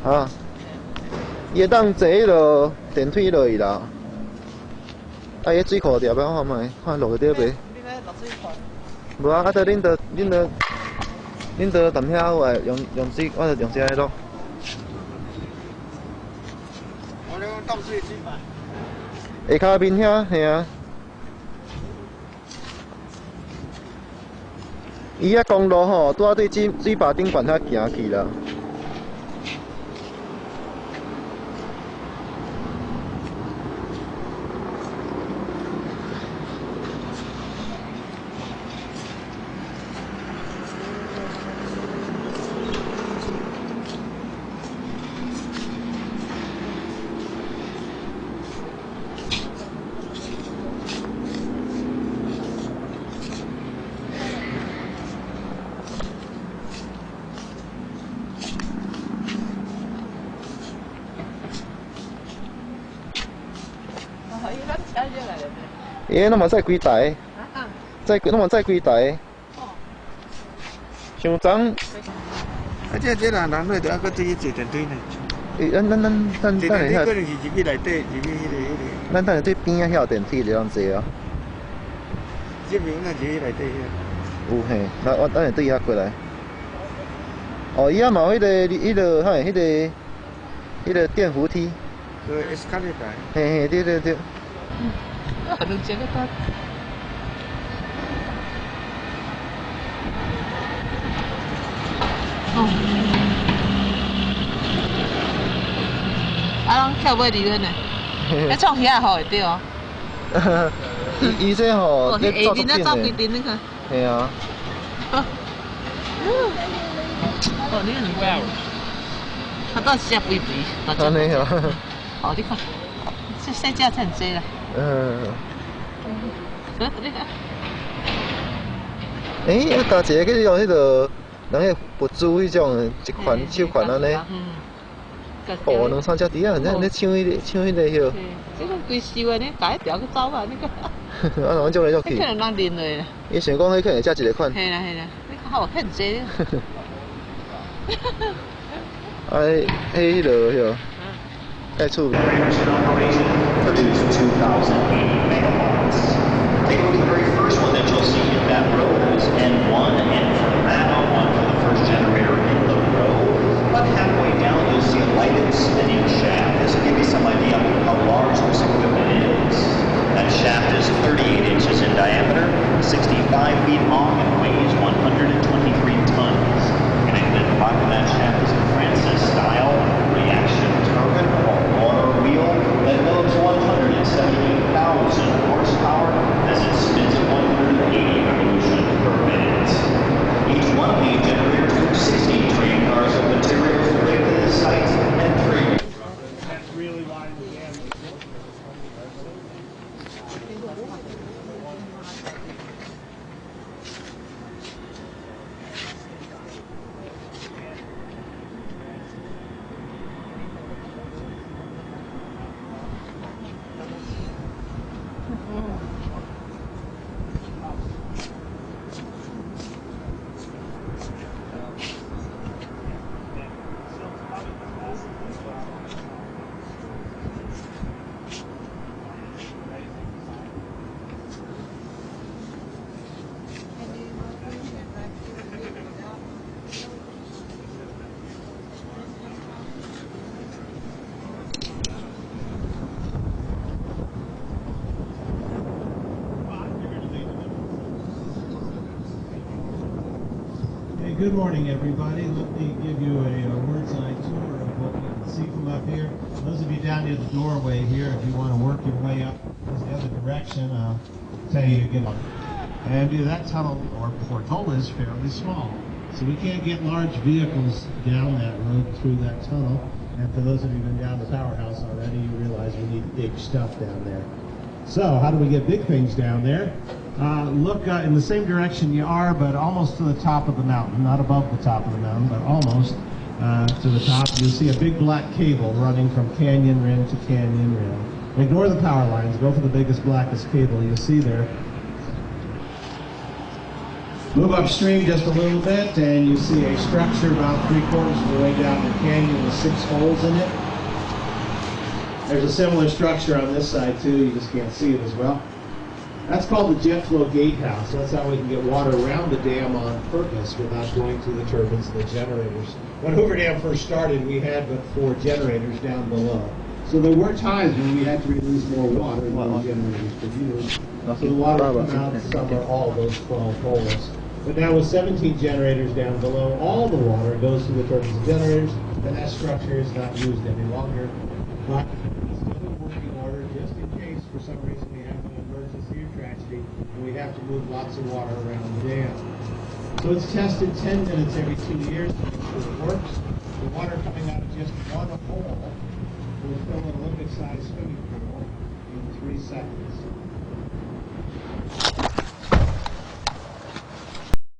啊，伊会当坐迄落电梯落去啦。啊，迄水库条要看卖，看落去对袂？你咧落水看？无啊，得恁踮遐有诶，用水，我着用遮落。我咧讲倒水水吧。下骹面遐，嘿啊。伊遐公路吼，拄啊对水坝顶悬遐行去啦。伊拢嘛载几台？拢嘛载几台？上早。啊，这人会着还搁坐电梯呢。咱等下可能是入去内底，入去迄个。咱等下对边仔遐有电梯就通坐啊。这边那入去内底有嘿，那我等下对遐过来。哦，伊遐嘛有迄个电扶梯。escalator。嘿，对。可能这个他。哦。啊，拢跳尾离远呢？你创遐好会对哦。伊这吼，你下面那照规定那个。嘿啊。哦，你很乖。他倒是下肥肥。安尼啊。好，你看，这世界很多啦。加一个去用迄个人迄佛珠迄种一款手款安尼。哦，2、3只猪啊，你抢迄个迄。这个规收的，你改条去走啊，你个。啊，阮种来做去。可能人认落啦。伊想讲，迄可能只一个款。系啦，你看好很济。啊，迄落迄个。在厝。Take a look at the very first one that you'll see in that row. That is N1, and from that on for the first generator in the row. About halfway down, you'll see a lighted spinning shaft. This will give you some idea of how large this equipment is. That shaft is 38 inches in diameter, 65 feet long, and weighs 123 tons. Connected at the bottom of that shaft is a Francis-style reaction turbine or water wheel that loads 178,000 horsepower as it spins at 180 revolutions per minute. Each one of these generators took 60 train cars of materials related to the site and 3. That's really wide again. Good morning, everybody. Let me give you a bird's eye tour of what you can see from up here. Those of you down near the doorway here, if you want to work your way up the other direction, I'll tell you to get on. And that tunnel, or portola, is fairly small. So we can't get large vehicles down that road through that tunnel. And for those of you who've been down the powerhouse already, you realize we need big stuff down there. So how do we get big things down there? Look in the same direction you are, but almost to the top of the mountain. Not above the top of the mountain, but almost to the top. You'll see a big black cable running from canyon rim to canyon rim. Ignore the power lines. Go for the biggest, blackest cable you see there. Move upstream just a little bit and you see a structure about 3/4 of the way down the canyon with 6 holes in it. There's a similar structure on this side too, you just can't see it as well. That's called the jet flow gatehouse. That's how we can get water around the dam on purpose without going through the turbines and the generators. When Hoover Dam first started, we had but 4 generators down below. So there were times when we had to release more water than the generators could use. So the water would come out some or all those 12 holes. But now with 17 generators down below, all the water goes to the turbines and generators, and that structure is not used any longer. But it's still in working order, just in case for some reason we have an emergency or tragedy, and we have to move lots of water around the dam. So it's tested 10 minutes every 2 years to make sure it works. The water coming out of just one hole will fill an Olympic-sized swimming pool in 3 seconds.